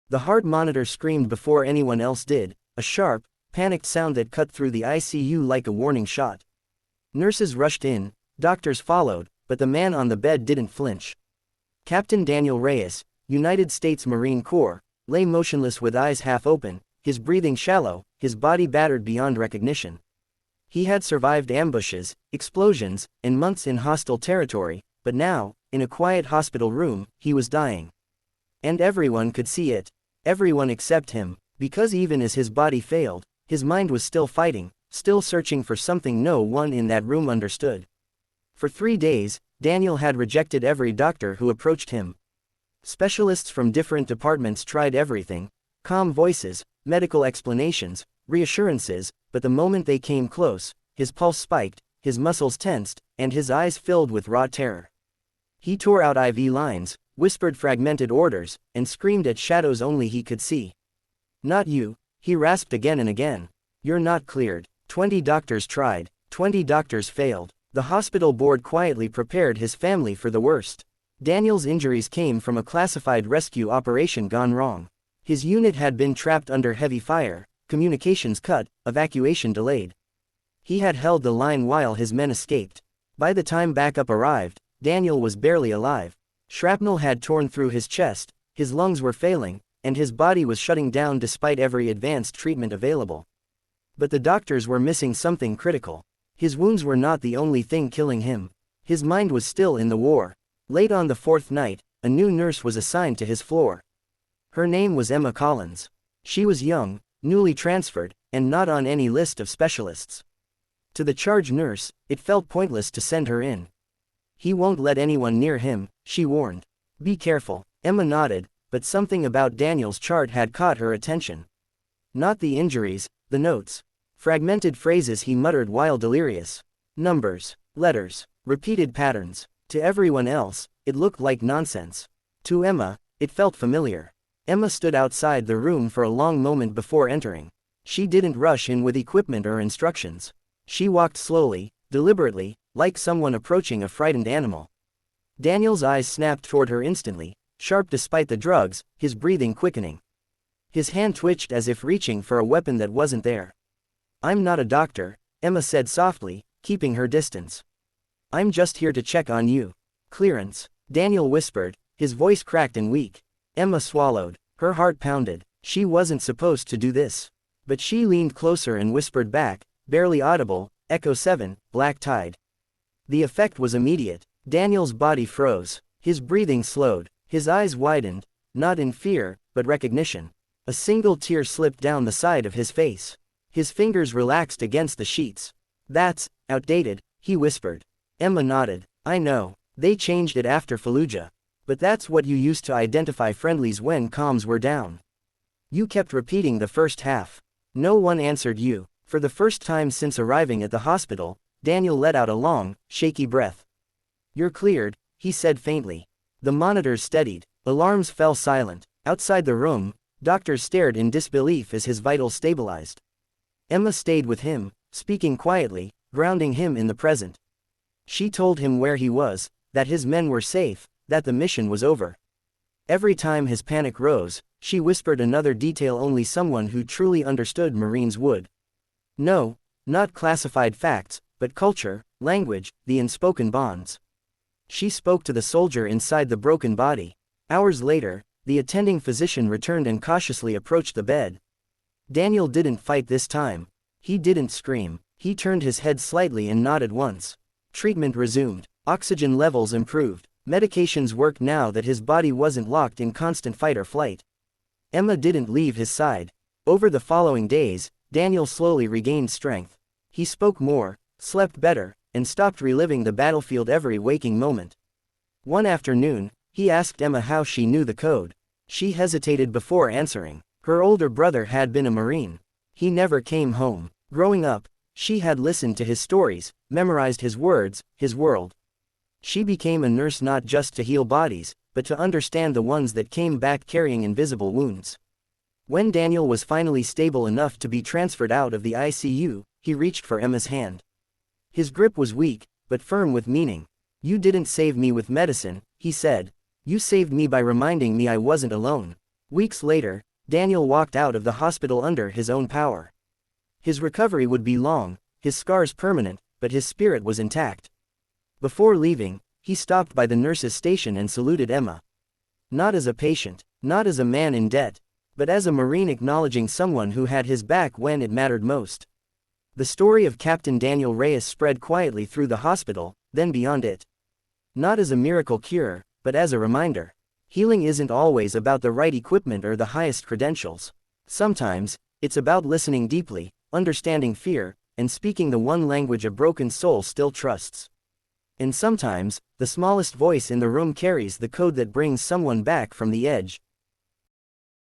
The heart monitor screamed before anyone else did, a sharp, panicked sound that cut through the ICU like a warning shot. Nurses rushed in, doctors followed, but the man on the bed didn't flinch. Captain Daniel Reyes, United States Marine Corps, lay motionless with eyes half open, his breathing shallow, his body battered beyond recognition. He had survived ambushes, explosions, and months in hostile territory, but now, in a quiet hospital room, he was dying. And everyone could see it. Everyone except him, because even as his body failed, his mind was still fighting, still searching for something no one in that room understood. For 3 days, Daniel had rejected every doctor who approached him. Specialists from different departments tried everything: calm voices, medical explanations, reassurances, but the moment they came close, his pulse spiked, his muscles tensed, and his eyes filled with raw terror. He tore out IV lines, whispered fragmented orders, and screamed at shadows only he could see. "Not you," he rasped again and again. "You're not cleared." 20 doctors tried, 20 doctors failed. The hospital board quietly prepared his family for the worst. Daniel's injuries came from a classified rescue operation gone wrong. His unit had been trapped under heavy fire, communications cut, evacuation delayed. He had held the line while his men escaped. By the time backup arrived, Daniel was barely alive. Shrapnel had torn through his chest, his lungs were failing, and his body was shutting down despite every advanced treatment available. But the doctors were missing something critical. His wounds were not the only thing killing him. His mind was still in the war. Late on the 4th night, a new nurse was assigned to his floor. Her name was Emma Collins. She was young, newly transferred, and not on any list of specialists. To the charge nurse, it felt pointless to send her in. "He won't let anyone near him," she warned. "Be careful." Emma nodded, but something about Daniel's chart had caught her attention. Not the injuries, the notes. Fragmented phrases he muttered while delirious. Numbers, letters, repeated patterns. To everyone else, it looked like nonsense. To Emma, it felt familiar. Emma stood outside the room for a long moment before entering. She didn't rush in with equipment or instructions. She walked slowly, deliberately, like someone approaching a frightened animal. Daniel's eyes snapped toward her instantly, sharp despite the drugs, his breathing quickening. His hand twitched as if reaching for a weapon that wasn't there. "I'm not a doctor," Emma said softly, keeping her distance. "I'm just here to check on you." "Clearance," Daniel whispered, his voice cracked and weak. Emma swallowed, her heart pounded. She wasn't supposed to do this. But she leaned closer and whispered back, barely audible, "Echo 7, Black Tide." The effect was immediate. Daniel's body froze. His breathing slowed. His eyes widened, not in fear, but recognition. A single tear slipped down the side of his face. His fingers relaxed against the sheets. "That's outdated," he whispered. Emma nodded. "I know. They changed it after Fallujah. But that's what you used to identify friendlies when comms were down. You kept repeating the first half. No one answered you." For the first time since arriving at the hospital, Daniel let out a long, shaky breath. "You're cleared," he said faintly. The monitors steadied. Alarms fell silent. Outside the room, doctors stared in disbelief as his vitals stabilized. Emma stayed with him, speaking quietly, grounding him in the present. She told him where he was, that his men were safe, that the mission was over. Every time his panic rose, she whispered another detail only someone who truly understood Marines would. No, not classified facts, but culture, language, the unspoken bonds. She spoke to the soldier inside the broken body. Hours later, the attending physician returned and cautiously approached the bed. Daniel didn't fight this time. He didn't scream. He turned his head slightly and nodded once. Treatment resumed. Oxygen levels improved. Medications worked now that his body wasn't locked in constant fight or flight. Emma didn't leave his side. Over the following days, Daniel slowly regained strength. He spoke more, slept better, and stopped reliving the battlefield every waking moment. One afternoon, he asked Emma how she knew the code. She hesitated before answering. Her older brother had been a Marine. He never came home. Growing up, she had listened to his stories, memorized his words, his world. She became a nurse not just to heal bodies, but to understand the ones that came back carrying invisible wounds. When Daniel was finally stable enough to be transferred out of the ICU, he reached for Emma's hand. His grip was weak, but firm with meaning. "You didn't save me with medicine," he said. "You saved me by reminding me I wasn't alone." Weeks later, Daniel walked out of the hospital under his own power. His recovery would be long, his scars permanent, but his spirit was intact. Before leaving, he stopped by the nurse's station and saluted Emma. Not as a patient, not as a man in debt, but as a Marine acknowledging someone who had his back when it mattered most. The story of Captain Daniel Reyes spread quietly through the hospital, then beyond it. Not as a miracle cure, but as a reminder. Healing isn't always about the right equipment or the highest credentials. Sometimes, it's about listening deeply, understanding fear, and speaking the one language a broken soul still trusts. And sometimes, the smallest voice in the room carries the code that brings someone back from the edge.